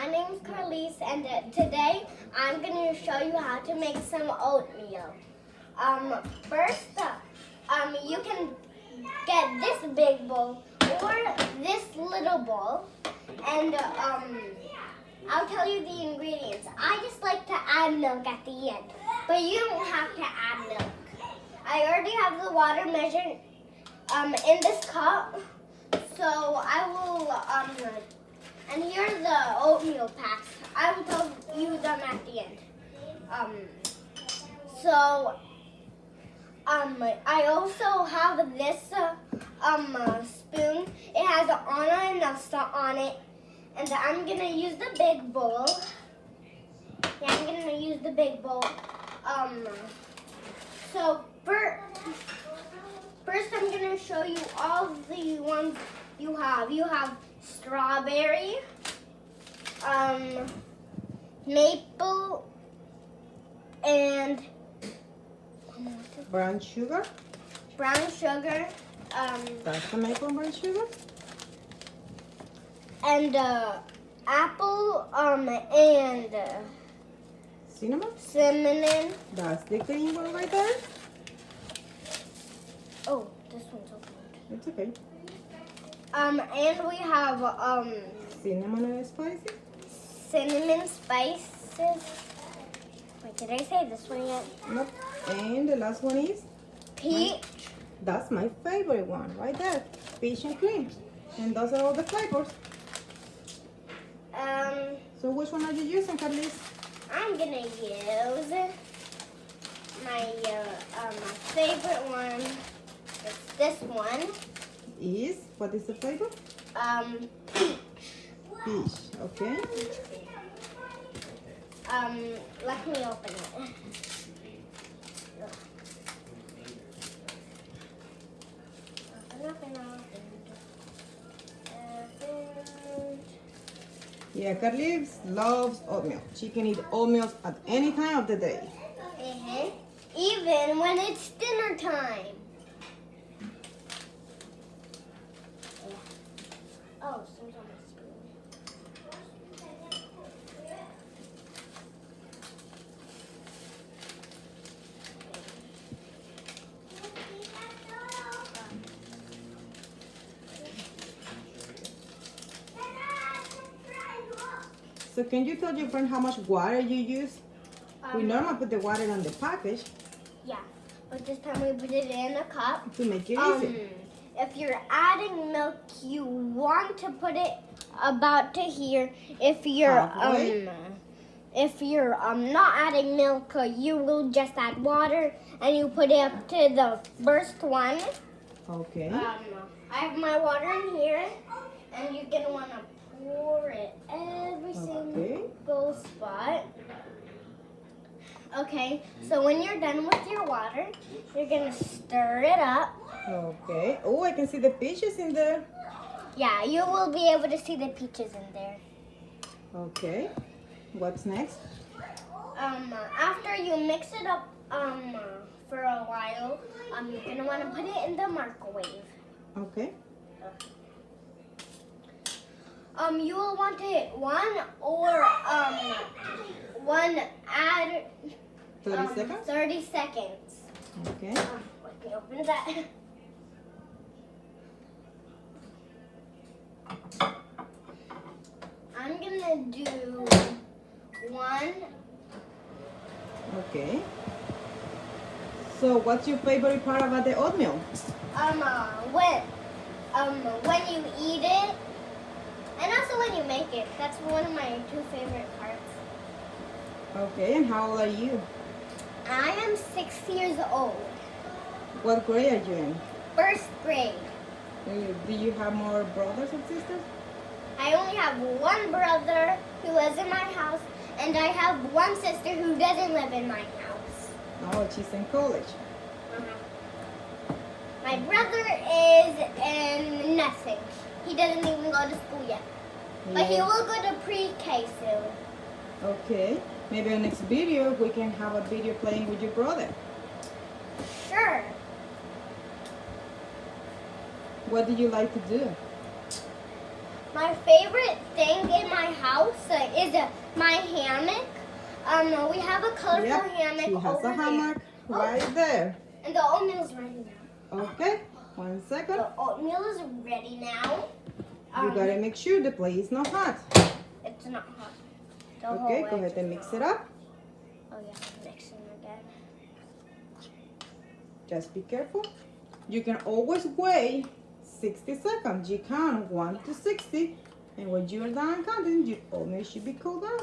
my name's Carlise, and today I'm going to show you how to make some oatmeal. First, you can get this big bowl or this little bowl, and I'll tell you the ingredients. I just like to add milk at the end, but you don't have to add milk. I already have the water measured in this cup, so I will, and here are the oatmeal packs. I will tell you them at the end. I also have this spoon. It has an honor and a salt on it, and I'm gonna use the big bowl. Yeah, I'm gonna use the big bowl. So first I'm gonna show you all the ones you have. You have strawberry, maple, and brown sugar. Brown sugar. That's the maple brown sugar. And apple. And Cinnamon. cinnamon. That's the green one right there. Oh, this one's open. It's okay. And we have Cinnamon and spicy. cinnamon spices. Wait, did I say this one yet? Nope. And the last one is Peach. that's my favorite one right there. Peach and cream. And those are all the flavors. So which one are you using, Carlise? I'm gonna use my my favorite one. It's this one. What is the flavor? Peach. Peach. Okay. Let me open it. Open. Yeah, Carlise loves oatmeal. She can eat oatmeal at any time of the day. Even when it's dinner time. Oh, someone's on my spoon. So can you tell your friend how much water you use? We normally put the water on the package Yeah, but this time we put it in a cup. to make it easy. If you're adding milk, you want to put it about to here. If you're Halfway. not adding milk, you will just add water and you put it up to the first one. Okay. I have my water in here, and you're gonna want to pour it every single spot. Okay, so when you're done with your water, you're gonna stir it up. Okay. Oh, I can see the peaches in there. Yeah, you will be able to see the peaches in there. Okay. What's next? After you mix it up for a while, you're gonna want to put it in the microwave. Okay. You will want to hit one add 30 seconds? 30 seconds. Okay. Let me open that. I'm gonna do one. Okay. So what's your favorite part about the oatmeal? When you eat it, and also when you make it. That's one of my two favorite parts. Okay, and how old are you? I am 6 years old. What grade are you in? First grade. Do you have more brothers and sisters? I only have one brother who lives in my house, and I have one sister who doesn't live in my house. Oh, she's in college. My brother is in nothing. He doesn't even go to school yet. But he will go to pre-K soon. Okay. Maybe in the next video we can have a video playing with your brother. Sure. What do you like to do? My favorite thing in my house is my hammock. We have a colorful hammock She has over a hammock right there. And the oatmeal's ready now. Okay, 1 second. The oatmeal is ready now. You gotta make sure the plate is not hot. It's not hot. Okay, go ahead and mix it up. Oh yeah, mixing again. Just be careful. You can always wait 60 seconds. You count 1 to 60. And when you're done counting, your oatmeal should be cooled down.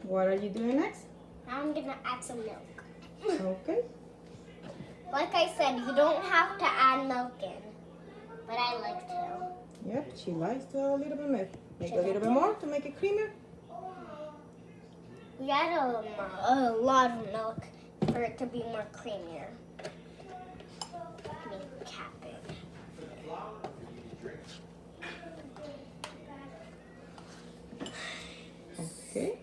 What are you doing next? Now I'm gonna add some milk. Okay. Like I said, you don't have to add milk in, but I like to. Yep, she likes to add a little bit of milk. Make a little bit more to make it creamier. We add a lot of milk for it to be more creamier. Let me cap it. Okay.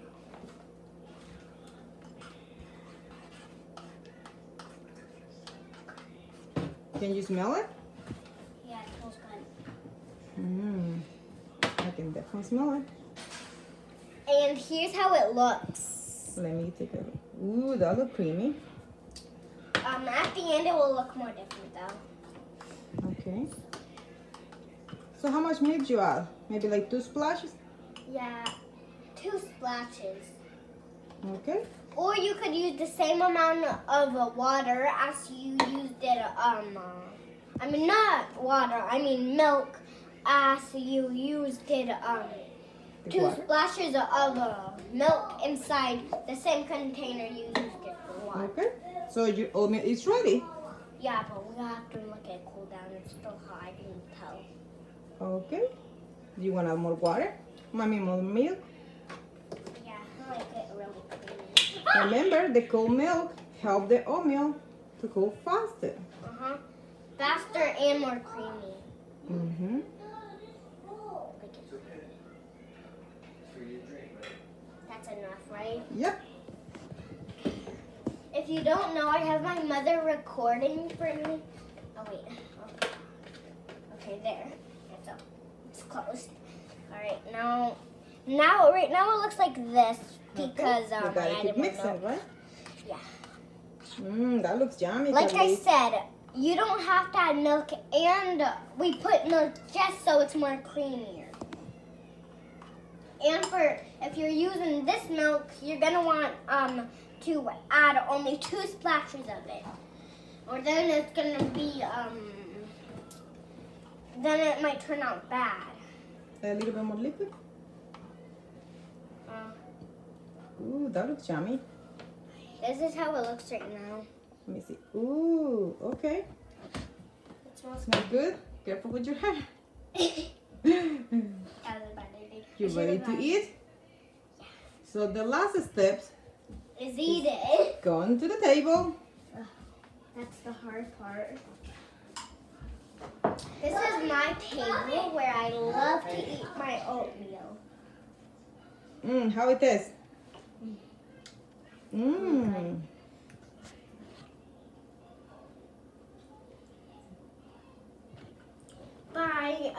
Can you smell it? Yeah, it smells good. I can definitely smell it. And here's how it looks. Let me take a look. Ooh, that looks creamy. At the end, it will look more different though. Okay. So how much milk you add? Maybe like 2 splashes? Yeah, 2 splashes. Okay. Or you could use the same amount of water as you used it, I mean not water, I mean milk as you used it, The 2 water? splashes of milk inside the same container you used it for water. Okay. So your oatmeal is ready. Yeah, but we have to look at it cool down. It's still hot, I can tell. Okay. Do you want to add more water? I mean more milk? Yeah, I like it really creamy. Remember, the cold milk helps the oatmeal to cool faster. Uh-huh. Faster and more creamy. Mm-hmm. That's enough, right? Yep. If you don't know, I have my mother recording for me. Oh, wait. Okay, there. So, it's closed. All right, right now it looks like this because you I gotta added keep more mixing, milk. right? Yeah. That looks yummy. Like I Carly. said, you don't have to add milk, and we put milk just so it's more creamier. And if you're using this milk, you're gonna want to add only 2 splashes of it, or then it's gonna be then it might turn out bad. A little bit more liquid. Ooh, that looks yummy. This is how it looks right now. Let me see. Ooh, okay. It smells Smells good. Careful with your hair. That was a bad idea. You ready to eat? So the last steps, Is eat it. going to the table. That's the hard part. This is my table where I love to eat my oatmeal. How it tastes? Bye.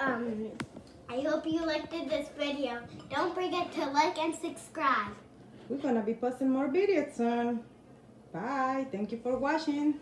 I hope you liked this video. Don't forget to like and subscribe. We're gonna be posting more videos soon. Bye. Thank you for watching.